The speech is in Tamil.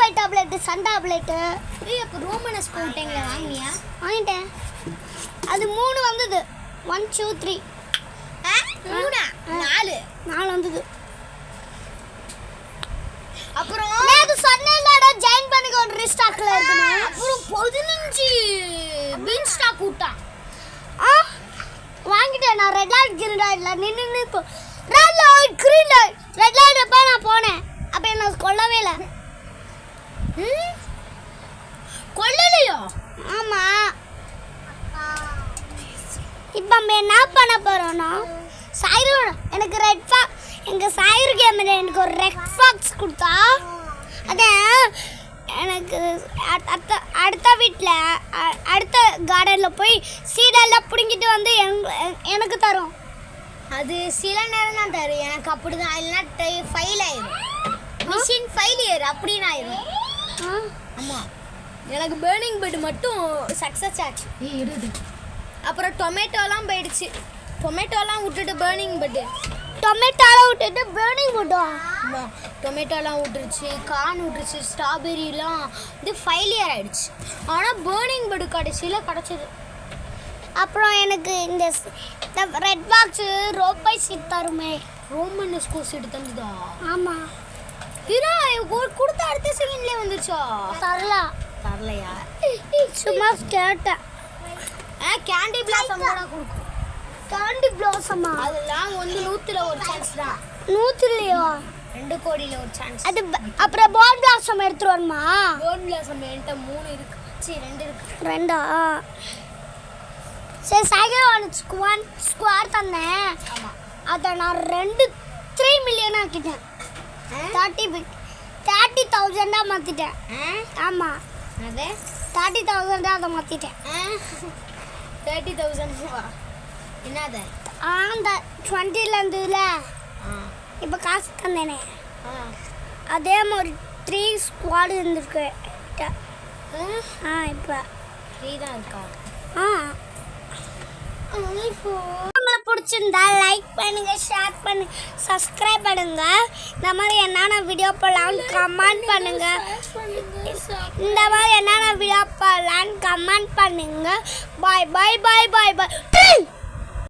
Five tablet Sun tablet. அப்போ ரோமனஸ் போட்டீங்களா வாங்கினியா? வாங்கிட்டேன். அது 3 வந்தது. 1 2 3 4 வந்தது. அப்புறம் அது சொன்னேன்டா ஜாயின் பண்ணிக்க ஒரு ரீஸ்டாக்ல இருக்குன்னு. அப்புறம் 15 பீன் ஸ்டாக் விட்டான். வாங்கிட்டேன். நான் ரெட் லைட் கிரீன் லைட்ல நின்னு இப்போ red light green light red light அப்ப நான் போனேன். அப்ப என்ன கொல்லவே இல்ல. கொல்லலையோ? ஆமா. இப்போ நம்ம என்ன பண்ண போறோம்னா சாயிரு எனக்கு ரெட் ஃபாக்ஸ் எங்க சாயிரு கேமரா எனக்கு ஒரு ரெட் ஃபாக்ஸ் கொடுத்தா அத எனக்கு அடுத்த வீட்டில் அடுத்த கார்டனில் போய் சீடெல்லாம் பிடுங்கிட்டு வந்து எனக்கு தரும். அது சில நேரம் தான் தரும். எனக்கு அப்படி தான். இல்லைன்னா ஃபைல் ஆயிடும். மிஷின் ஃபெயிலியர் அப்படின்னு ஆயிடும். ஆமாம், எனக்கு பேர்னிங் பெட் மட்டும் சக்ஸஸ் ஆச்சு. அப்புறம் டொமேட்டோலாம் போயிடுச்சு. டொமேட்டோலாம் விட்டுட்டு பேர்னிங் பெட்டு. டொமேட்டோலாம் விட்டுட்டு பேர்னிங் பெட்டா? ஆமாம், டொமேட்டோலாம் விட்டுருச்சு, கார்ன் விட்டுருச்சு, ஸ்ட்ராபெரிலாம் இது ஃபெயிலியர் ஆகிடுச்சு. ஆனால் பேர்னிங் பெட்டு கடைசியில் கிடச்சிது. அப்புறம் எனக்கு இந்த ரெட் பாக்ஸு ரோப்பை சீட் தருமே. ரோமன் ஸ்கூல் சீட்டு தந்துதா? ஆமாம். இதா கொடுத்த அடுத்த செகண்ட்லேயே வந்துச்சா? தரலையா? சும்மா கேட்டேன். கேண்டி பிளாசம் கூட கொடுக்கும். கேண்டி பிளாசமா? அதெல்லாம் 100ல் ஒரு சான்ஸ் தான். 100லையோ? 2 கோடியில் ஒரு சான்ஸ். அது அப்புறம் போன் பிளாசம் எடுத்துட்டு வரணுமா? போன் பிளாசம் என்கிட்ட 3 இருக்கு. சரி 2 இருக்கு. 2ஆ? சரி சைக்கிள் ஸ்குவார் தந்தேன். ஆமாம், அதை நான் 3 மில்லியன் ஆக்கிட்டேன். 30,000 மாற்றிட்டேன். ஆமாம், அதே 30,000 அதை மாற்றிட்டேன். 30,000 என்னது? அந்த 20ல் இருந்ததுல இப்போ காசு தந்தேனே அதே மாதிரி 3 ஸ்குவாடு இருந்திருக்கு. இப்போ 3 தான் இருக்கா? உங்களுக்கு பிடிச்சிருந்தா லைக் பண்ணுங்க, ஷேர் பண்ணுங்க, சப்ஸ்கிரைப் பண்ணுங்க. இந்த மாதிரி என்னென்ன வீடியோ போடலான்னு கமெண்ட் பண்ணுங்க. இந்த மாதிரி என்னென்ன வீடியோ போடலான்னு கமெண்ட் பண்ணுங்க. பாய் பாய் பாய் பாய் பாய்.